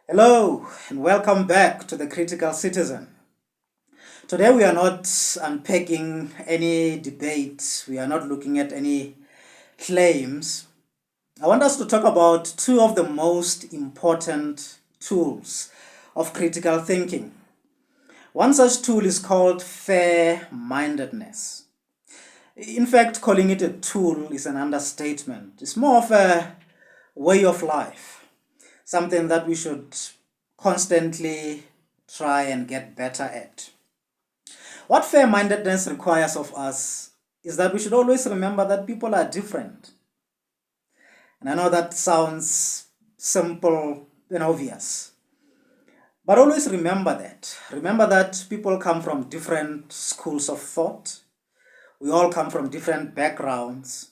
Hello and welcome back to the Critical Citizen. Today we are not unpacking any debate, we are not looking at any claims. I want us to talk about two of the most important tools of critical thinking. One such tool is called fair-mindedness. In fact, calling it a tool is an understatement. It's more of a way of life, something that we should constantly try and get better at. What fair-mindedness requires of us is that we should always remember that people are different. And I know that sounds simple and obvious, but always remember that. Remember that people come from different schools of thought. We all come from different backgrounds,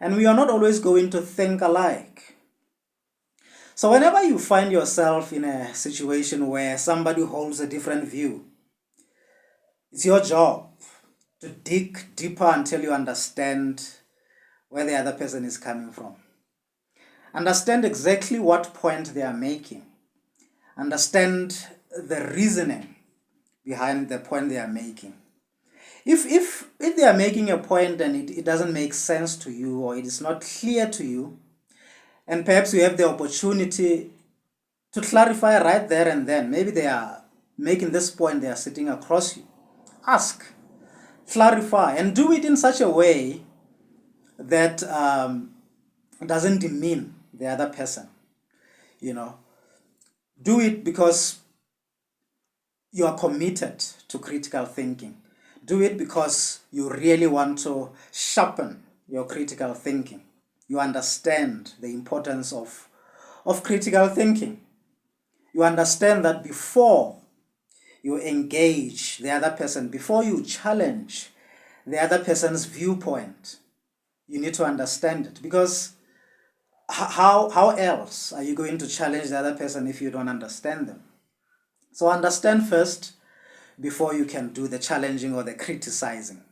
and we are not always going to think alike. So whenever you find yourself in a situation where somebody holds a different view, it's your job to dig deeper until you understand where the other person is coming from. Understand exactly what point they are making. Understand the reasoning behind the point they are making. If they are making a point and it doesn't make sense to you, or it is not clear to you, and perhaps you have the opportunity to clarify right there and then, maybe they are making this point, they are sitting across you, ask, clarify, and do it in such a way that doesn't demean the other person. Do it because you are committed to critical thinking. Do it because you really want to sharpen your critical thinking. You understand the importance of critical thinking. You understand that before you engage the other person, before you challenge the other person's viewpoint, you need to understand it. Because how else are you going to challenge the other person if you don't understand them? So understand first before you can do the challenging or the criticizing.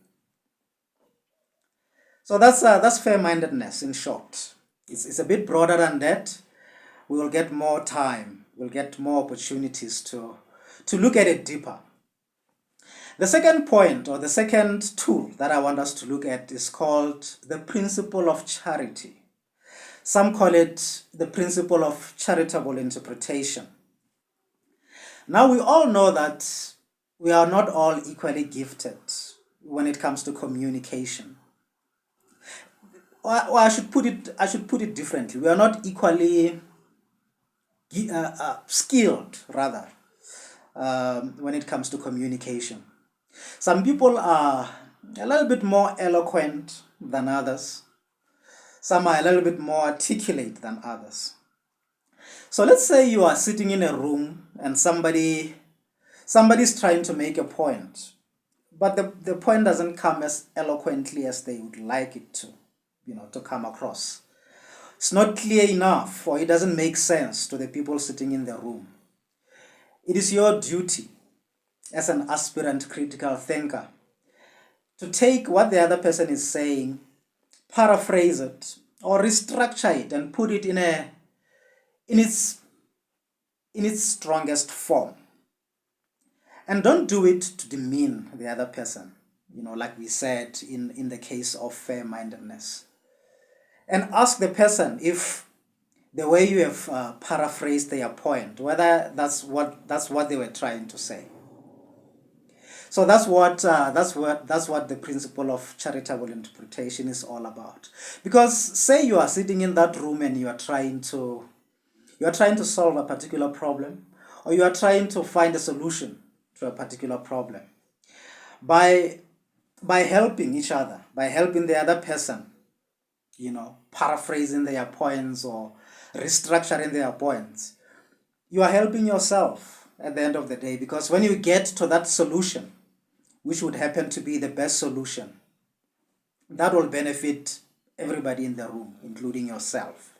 So that's fair-mindedness in short. It's a bit broader than that. We will get more time. We'll get more opportunities to look at it deeper. The second point, or the second tool that I want us to look at, is called the principle of charity. Some call it the principle of charitable interpretation. Now, we all know that we are not all equally gifted when it comes to communication. Or I should put it differently. We are not equally skilled, rather, when it comes to communication. Some people are a little bit more eloquent than others. Some are a little bit more articulate than others. So let's say you are sitting in a room and somebody's trying to make a point, but the point doesn't come as eloquently as they would like it to come across. It's not clear enough, or it doesn't make sense to the people sitting in the room. It is your duty as an aspirant critical thinker to take what the other person is saying, paraphrase it, or restructure it and put it in its strongest form. And don't do it to demean the other person, like we said in the case of fair-mindedness. And ask the person if the way you have paraphrased their point, whether that's what they were trying to say. So that's what the principle of charitable interpretation is all about. Because say you are sitting in that room and you are trying to solve a particular problem, or you are trying to find a solution to a particular problem. By helping each other, by helping the other person, paraphrasing their points or restructuring their points, you are helping yourself at the end of the day, because when you get to that solution, which would happen to be the best solution, that will benefit everybody in the room, including yourself.